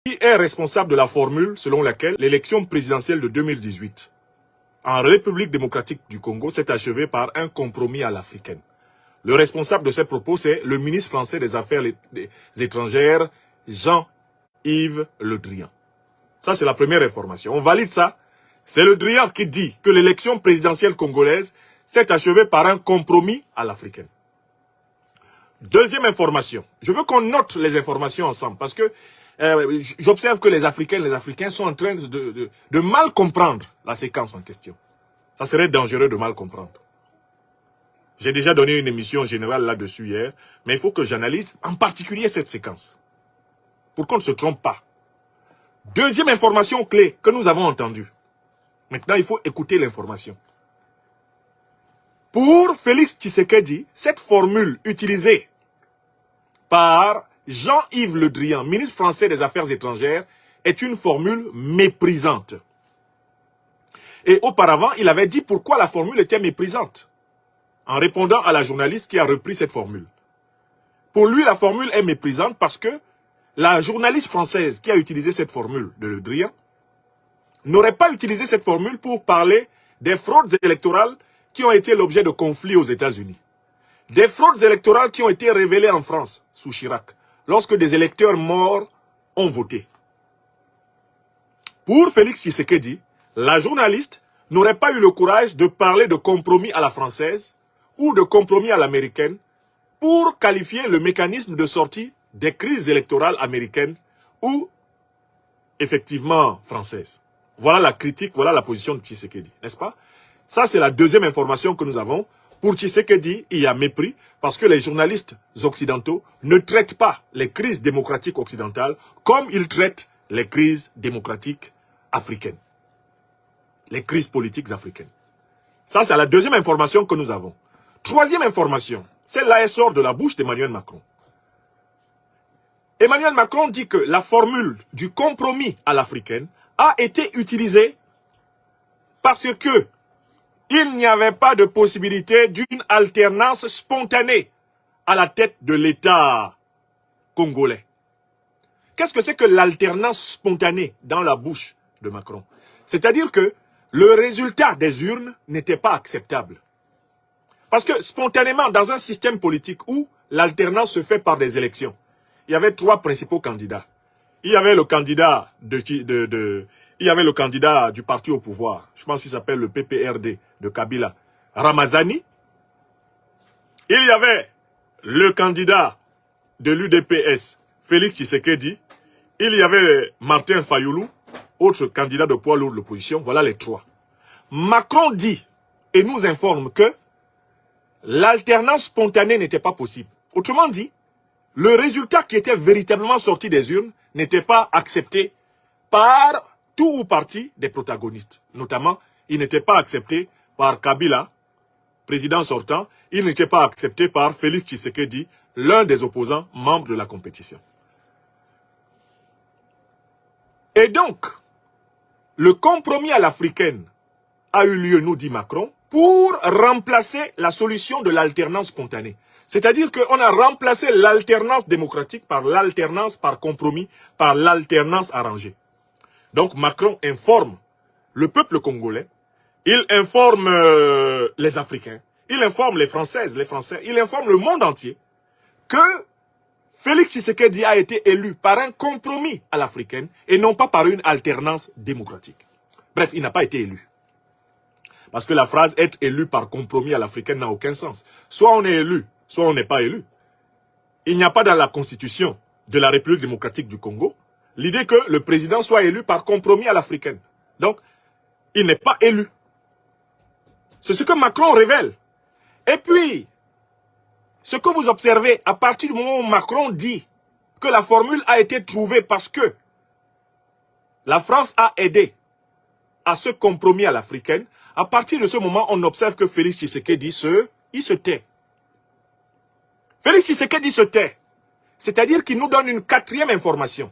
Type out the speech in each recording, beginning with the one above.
Qui est responsable de la formule selon laquelle l'élection présidentielle de 2018 en République démocratique du Congo s'est achevée par un compromis à l'africaine? Le responsable de ces propos, c'est le ministre français des Affaires étrangères, Jean-Yves Le Drian. Ça, c'est la première information. On valide ça. C'est Le Drian qui dit que l'élection présidentielle congolaise s'est achevée par un compromis à l'africaine. Deuxième information. Je veux qu'on note les informations ensemble parce que j'observe que les Africains sont en train de mal comprendre la séquence en question. Ça serait dangereux de mal comprendre. J'ai déjà donné une émission générale là-dessus hier, mais il faut que j'analyse en particulier cette séquence pour qu'on ne se trompe pas. Deuxième information clé que nous avons entendue. Maintenant, il faut écouter l'information. Pour Félix Tshisekedi, cette formule utilisée par Jean-Yves Le Drian, ministre français des Affaires étrangères, est une formule méprisante. Et auparavant, il avait dit pourquoi la formule était méprisante, en répondant à la journaliste qui a repris cette formule. Pour lui, la formule est méprisante parce que la journaliste française qui a utilisé cette formule de Le Drian n'aurait pas utilisé cette formule pour parler des fraudes électorales qui ont été l'objet de conflits aux États-Unis. Des fraudes électorales qui ont été révélées en France, sous Chirac, lorsque des électeurs morts ont voté. Pour Félix Tshisekedi, la journaliste n'aurait pas eu le courage de parler de compromis à la française ou de compromis à l'américaine pour qualifier le mécanisme de sortie des crises électorales américaines ou effectivement françaises. Voilà la critique, voilà la position de Tshisekedi, n'est-ce pas? Ça, c'est la deuxième information que nous avons. Pour Tshisekedi, il y a mépris parce que les journalistes occidentaux ne traitent pas les crises démocratiques occidentales comme ils traitent les crises démocratiques africaines. Les crises politiques africaines. Ça, c'est la deuxième information que nous avons. Troisième information, celle-là elle sort de la bouche d'Emmanuel Macron. Emmanuel Macron dit que la formule du compromis à l'africaine a été utilisée parce que il n'y avait pas de possibilité d'une alternance spontanée à la tête de l'État congolais. Qu'est-ce que c'est que l'alternance spontanée dans la bouche de Macron? C'est-à-dire que le résultat des urnes n'était pas acceptable. Parce que spontanément, dans un système politique où l'alternance se fait par des élections, il y avait trois principaux candidats. Il y avait le candidat il y avait le candidat du parti au pouvoir, je pense qu'il s'appelle le PPRD de Kabila, Ramazani. Il y avait le candidat de l'UDPS, Félix Tshisekedi. Il y avait Martin Fayoulou, autre candidat de poids lourd de l'opposition. Voilà les trois. Macron dit et nous informe que l'alternance spontanée n'était pas possible. Autrement dit, le résultat qui était véritablement sorti des urnes n'était pas accepté par tout ou partie des protagonistes. Notamment, il n'était pas accepté par Kabila, président sortant. Il n'était pas accepté par Félix Tshisekedi, l'un des opposants membres de la compétition. Et donc, le compromis à l'africaine a eu lieu, nous dit Macron, pour remplacer la solution de l'alternance spontanée. C'est-à-dire qu'on a remplacé l'alternance démocratique par l'alternance par compromis, par l'alternance arrangée. Donc Macron informe le peuple congolais, il informe les Africains, il informe les Françaises, les Français, il informe le monde entier que Félix Tshisekedi a été élu par un compromis à l'africaine et non pas par une alternance démocratique. Bref, il n'a pas été élu. Parce que la phrase « être élu par compromis à l'africaine » n'a aucun sens. Soit on est élu, soit on n'est pas élu. Il n'y a pas dans la constitution de la République démocratique du Congo l'idée que le président soit élu par compromis à l'africaine. Donc, il n'est pas élu. C'est ce que Macron révèle. Et puis, ce que vous observez, à partir du moment où Macron dit que la formule a été trouvée parce que la France a aidé à ce compromis à l'africaine, à partir de ce moment, on observe que Félix Tshisekedi il se tait. Félix Tshisekedi se tait. C'est-à-dire qu'il nous donne une quatrième information.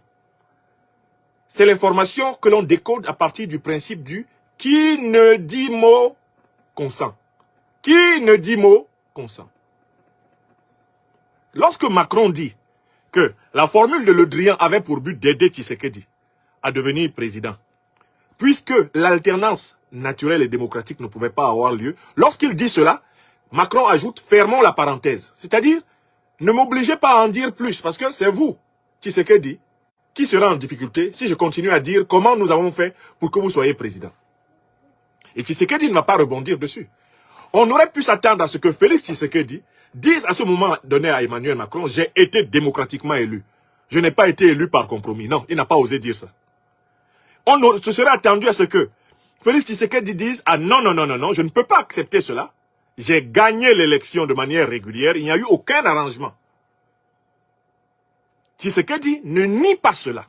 C'est l'information que l'on décode à partir du principe du « qui ne dit mot consent ». Qui ne dit mot consent. Lorsque Macron dit que la formule de Le Drian avait pour but d'aider Tshisekedi à devenir président. Puisque l'alternance naturelle et démocratique ne pouvait pas avoir lieu, lorsqu'il dit cela, Macron ajoute « fermons la parenthèse ». C'est-à-dire, ne m'obligez pas à en dire plus, parce que c'est vous, Tshisekedi, qui sera en difficulté si je continue à dire comment nous avons fait pour que vous soyez président. Et Tshisekedi ne va pas rebondir dessus. On aurait pu s'attendre à ce que Félix Tshisekedi dise à ce moment donné à Emmanuel Macron « j'ai été démocratiquement élu. Je n'ai pas été élu par compromis. » Non, il n'a pas osé dire ça. On se serait attendu à ce que Félix Tshisekedi dise « ah non, non, non, non, non, je ne peux pas accepter cela. J'ai gagné l'élection de manière régulière. Il n'y a eu aucun arrangement. » Tshisekedi ne nie pas cela.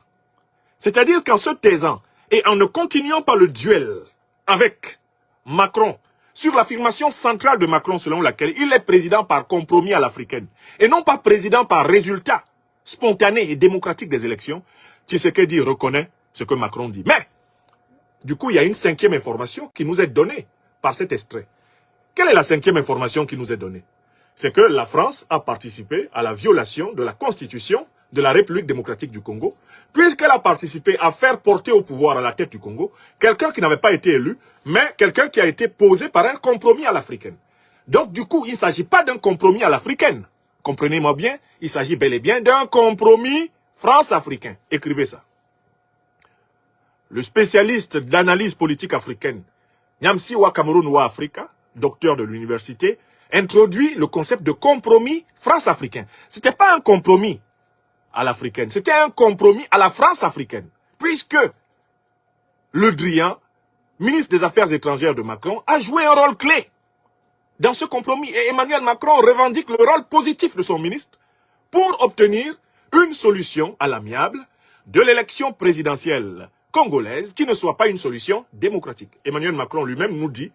C'est-à-dire qu'en se taisant et en ne continuant pas le duel avec Macron sur l'affirmation centrale de Macron selon laquelle il est président par compromis à l'africaine et non pas président par résultat spontané et démocratique des élections, Tshisekedi reconnaît ce que Macron dit. Mais, du coup, il y a une cinquième information qui nous est donnée par cet extrait. Quelle est la cinquième information qui nous est donnée? C'est que la France a participé à la violation de la Constitution de la République démocratique du Congo, puisqu'elle a participé à faire porter au pouvoir à la tête du Congo quelqu'un qui n'avait pas été élu, mais quelqu'un qui a été posé par un compromis à l'africaine. Donc, du coup, il ne s'agit pas d'un compromis à l'africaine. Comprenez-moi bien, il s'agit bel et bien d'un compromis France-africain. Écrivez ça. Le spécialiste d'analyse politique africaine, Nyamsiwa Cameroun Wa Africa, docteur de l'université, introduit le concept de compromis France-africain. Ce n'était pas un compromis à l'africaine, c'était un compromis à la France africaine. Puisque Le Drian, ministre des Affaires étrangères de Macron, a joué un rôle clé dans ce compromis. Et Emmanuel Macron revendique le rôle positif de son ministre pour obtenir une solution à l'amiable de l'élection présidentielle congolaise qui ne soit pas une solution démocratique. Emmanuel Macron lui-même nous dit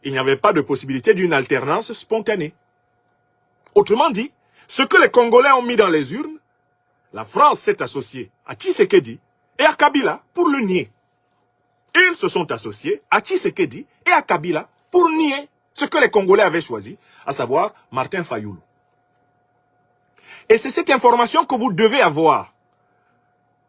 qu'il n'y avait pas de possibilité d'une alternance spontanée. Autrement dit, ce que les Congolais ont mis dans les urnes, la France s'est associée à Tshisekedi et à Kabila pour le nier. Ils se sont associés à Tshisekedi et à Kabila pour nier ce que les Congolais avaient choisi, à savoir Martin Fayulu. Et c'est cette information que vous devez avoir.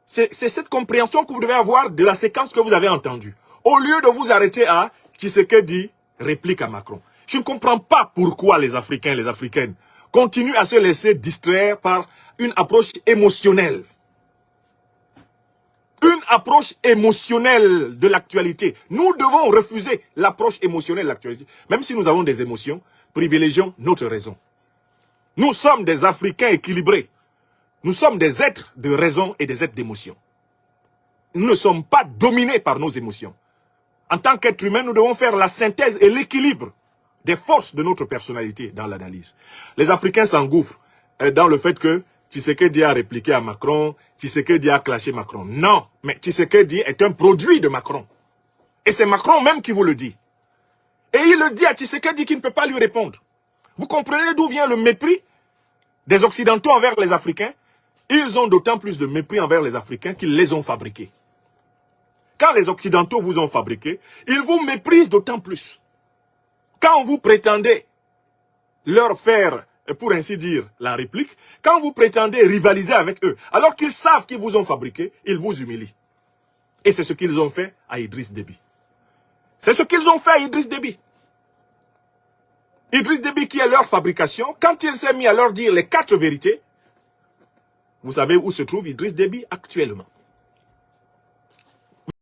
C'est cette compréhension que vous devez avoir de la séquence que vous avez entendue. Au lieu de vous arrêter à Tshisekedi réplique à Macron. Je ne comprends pas pourquoi les Africains et les Africaines continuent à se laisser distraire par une approche émotionnelle. Une approche émotionnelle de l'actualité. Nous devons refuser l'approche émotionnelle de l'actualité. Même si nous avons des émotions, privilégions notre raison. Nous sommes des Africains équilibrés. Nous sommes des êtres de raison et des êtres d'émotion. Nous ne sommes pas dominés par nos émotions. En tant qu'être humain, nous devons faire la synthèse et l'équilibre des forces de notre personnalité dans l'analyse. Les Africains s'engouffrent dans le fait que Tshisekedi a répliqué à Macron, Tshisekedi a clashé Macron. Non, mais Tshisekedi est un produit de Macron. Et c'est Macron même qui vous le dit. Et il le dit à Tshisekedi qui ne peut pas lui répondre. Vous comprenez d'où vient le mépris des Occidentaux envers les Africains? Ils ont d'autant plus de mépris envers les Africains qu'ils les ont fabriqués. Quand les Occidentaux vous ont fabriqués, ils vous méprisent d'autant plus. Quand vous prétendez leur faire, pour ainsi dire, la réplique, quand vous prétendez rivaliser avec eux, alors qu'ils savent qu'ils vous ont fabriqué, ils vous humilient. Et c'est ce qu'ils ont fait à Idriss Déby. C'est ce qu'ils ont fait à Idriss Déby. Idriss Déby qui est leur fabrication, quand il s'est mis à leur dire les 4 vérités, vous savez où se trouve Idriss Déby actuellement.